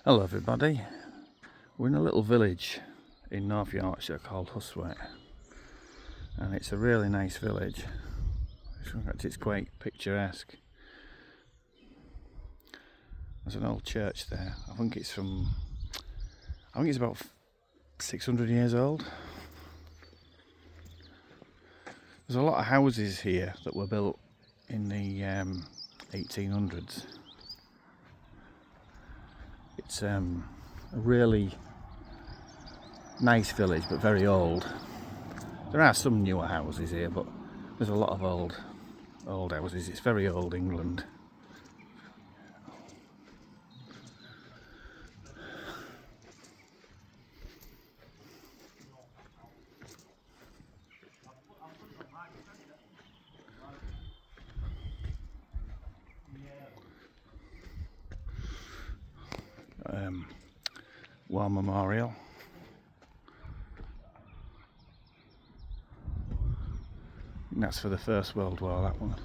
Hello everybody, we're in a little village in North Yorkshire called Hustwaite, and it's a really nice village. It's quite picturesque. There's an old church there. I think it's about 600 years old. There's a lot of houses here that were built in the 1800s. It's a really nice village, but very old. There are some newer houses here, but there's a lot of old houses. It's very old England. War Memorial. And that's for the First World War, that one.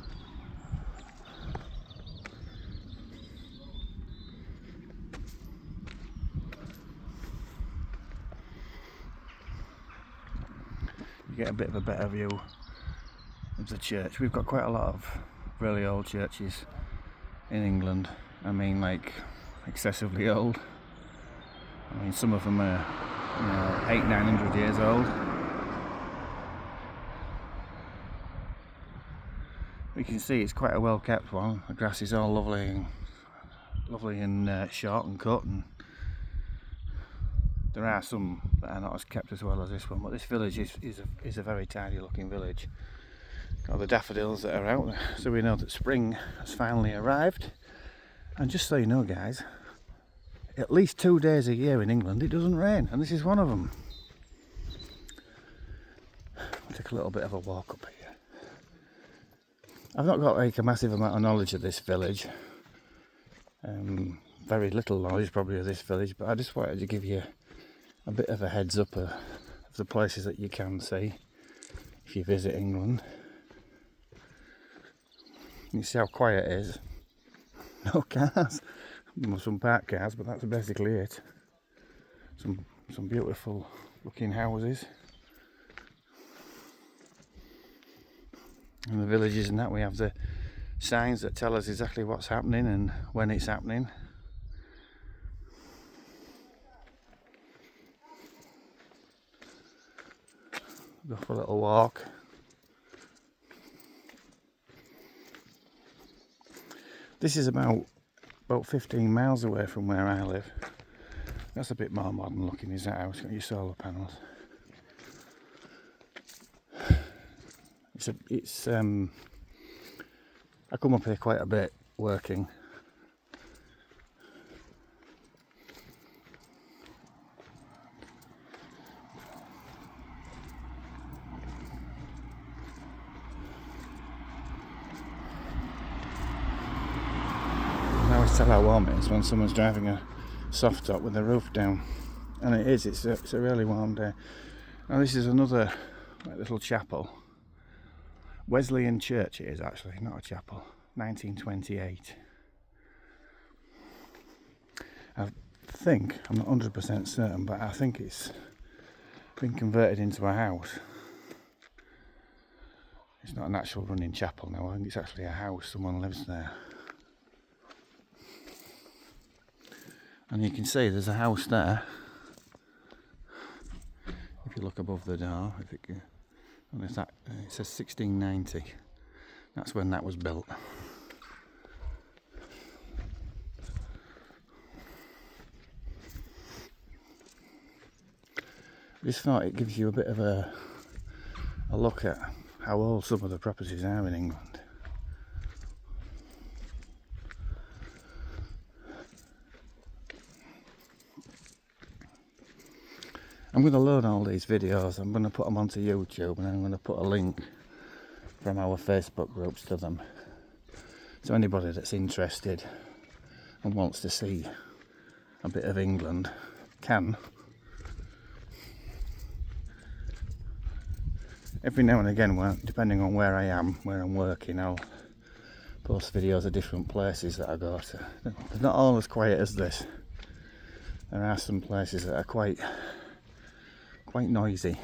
You get a bit of a better view of the church. We've got quite a lot of really old churches in England. I mean, like, excessively old. I mean, some of them are, 800-900 years old. You can see it's quite a well kept one. The grass is all lovely and short and cut, and there are some that are not as kept as well as this one. But this village is a very tidy looking village. Got the daffodils that are out there, so we know that spring has finally arrived. And just so you know, guys, at least 2 days a year in England it doesn't rain, and this is one of them. I'll take a little bit of a walk up here. I've not got like a massive amount of knowledge of this village. Very little knowledge probably of this village, but I just wanted to give you a bit of a heads up of the places that you can see if you visit England. You see how quiet it is. No cars. Some parked cars, but that's basically it. Some beautiful looking houses. In the villages and that, we have the signs that tell us exactly what's happening and when it's happening. Go for a little walk. This is about 15 miles away from where I live. That's a bit more modern looking, is that house? Got your solar panels. I come up here quite a bit working. I always tell how warm it is when someone's driving a soft top with the roof down, and it is. It's a really warm day. Now this is another little chapel. Wesleyan church it is, actually, not a chapel. 1928. I think, I'm not 100% certain, but I think it's been converted into a house. It's not an actual running chapel now. I think it's actually a house. Someone lives there. And you can see there's a house there. If you look above the door, and it says 1690. That's when that was built. Just thought it gives you a bit of a look at how old some of the properties are in England. I'm going to load all these videos. I'm going to put them onto YouTube, and I'm going to put a link from our Facebook groups to them. So anybody that's interested and wants to see a bit of England can. Every now and again, depending on where I am, where I'm working, I'll post videos of different places that I go to. They're not all as quiet as this. there are some places that are quite noisy.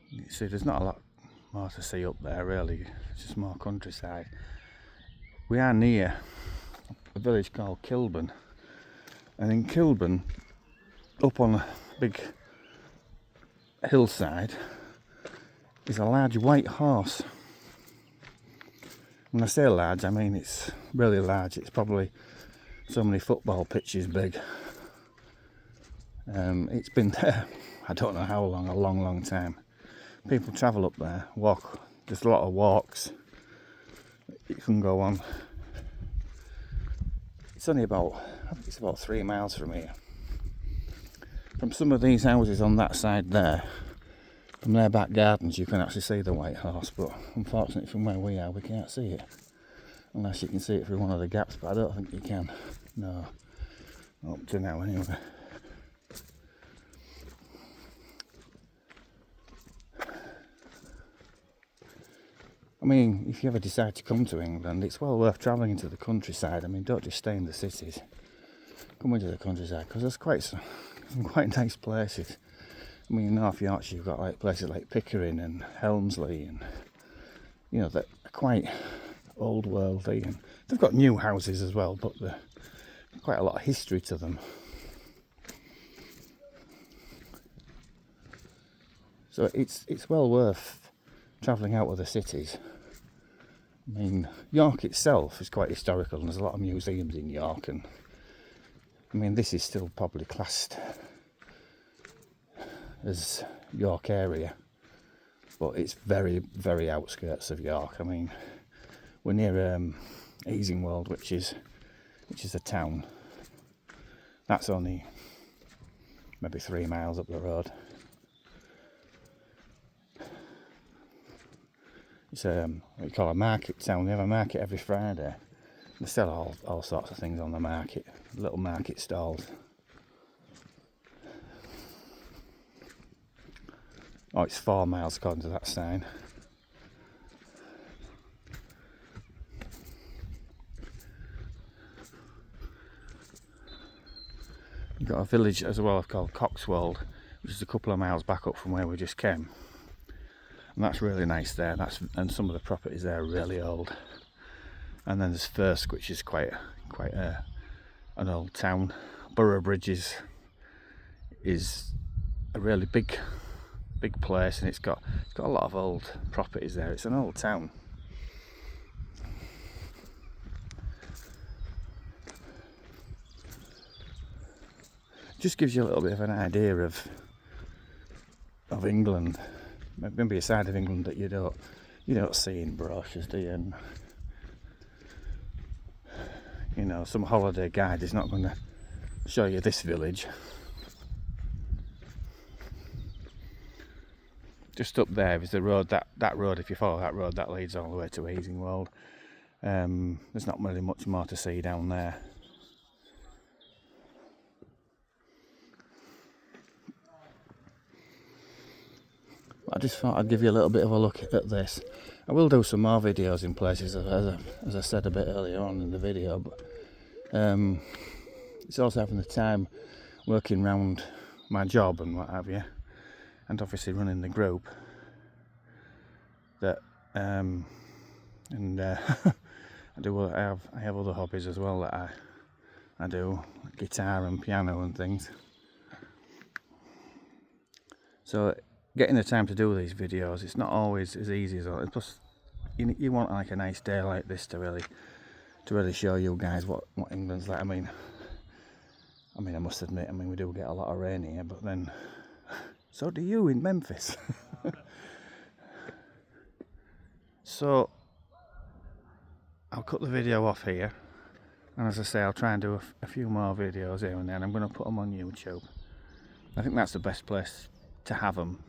You see, there's not a lot more to see up there really, it's just more countryside. We are near a village called Kilburn, and in Kilburn, up on a big hillside, is a large white horse. When I say large, I mean it's really large. It's probably so many football pitches big. It's been there, I don't know how long, a long time. People travel up there, walk. There's a lot of walks that you can go on. It's only about, I think it's about 3 miles from here. From some of these houses on that side there, from their back gardens, you can actually see the white horse, but unfortunately from where we are, we can't see it. Unless you can see it through one of the gaps, but I don't think you can. No, up to now anyway. I mean, if you ever decide to come to England, it's well worth travelling into the countryside. I mean, don't just stay in the cities. Come into the countryside, because there's some quite nice places. I mean, in North Yorkshire, you've got like places like Pickering and Helmsley, and you know, they're quite old worldy, and they've got new houses as well, but there's quite a lot of history to them. So it's well worth travelling out of the cities. I mean, York itself is quite historical, and there's a lot of museums in York, and I mean, this is still probably classed as York area, but it's very, very outskirts of York. I mean, we're near Easingwold, which is a town. That's only maybe 3 miles up the road. It's what you call a market town. They have a market every Friday. They sell all sorts of things on the market, little market stalls. Oh, it's 4 miles according to that sign. You've got a village as well called Coxwold, which is a couple of miles back up from where we just came. And that's really nice there. And some of the properties there are really old. And then there's Firsk, which is quite an old town. Boroughbridge is a really big place, and it's got a lot of old properties there. It's an old town. Just gives you a little bit of an idea of England. Maybe a side of England that you don't see in brochures, do you? And, you know, some holiday guide is not going to show you this village. Just up there is the road, that road, if you follow that road, that leads all the way to Easingwold. There's not really much more to see down there. I just thought I'd give you a little bit of a look at this. I will do some more videos in places, as I said a bit earlier on in the video, but it's also having the time working around my job and what have you, and obviously running the group, that I have other hobbies as well that I do, guitar and piano and things. So getting the time to do these videos, it's not always as easy as all. Plus, you want like a nice day like this to really show you guys what England's like. I mean, I must admit, we do get a lot of rain here, but then so do you in Memphis. So I'll cut the video off here, and as I say, I'll try and do a few more videos here and then. I'm going to put them on YouTube. I think that's the best place to have them.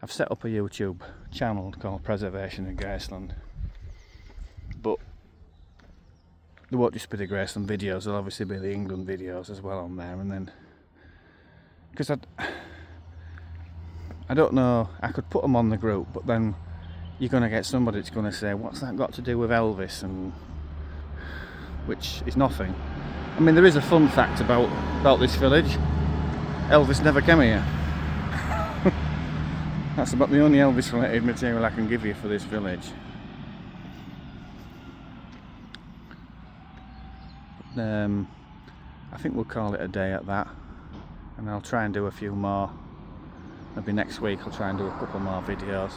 I've set up a YouTube channel called Preservation in Graceland, but there won't just be the Graceland videos, there'll obviously be the England videos as well on there. And then, because I don't know, I could put them on the group, but then you're going to get somebody that's going to say, what's that got to do with Elvis? And which is nothing. I mean, there is a fun fact about this village. Elvis never came here. That's about the only Elvis related material I can give you for this village. I think we'll call it a day at that, and I'll try and do a few more. Maybe next week I'll try and do a couple more videos.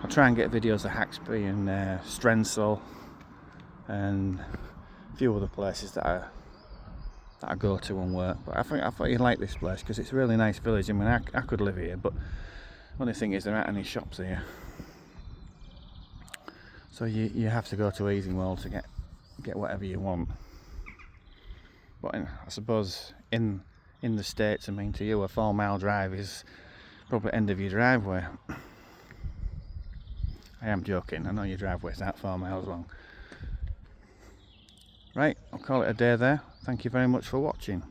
I'll try and get videos of Haxby and Strensall and a few other places that I go to and work. But I thought you'd like this place because it's a really nice village. I mean, I could live here, but the only thing is there aren't any shops here. So you have to go to Easingwold to get whatever you want. But I suppose in the States, I mean, to you a 4-mile drive is probably end of your driveway. I am joking, I know your driveway's not 4 miles long. Right, I'll call it a day there. Thank you very much for watching.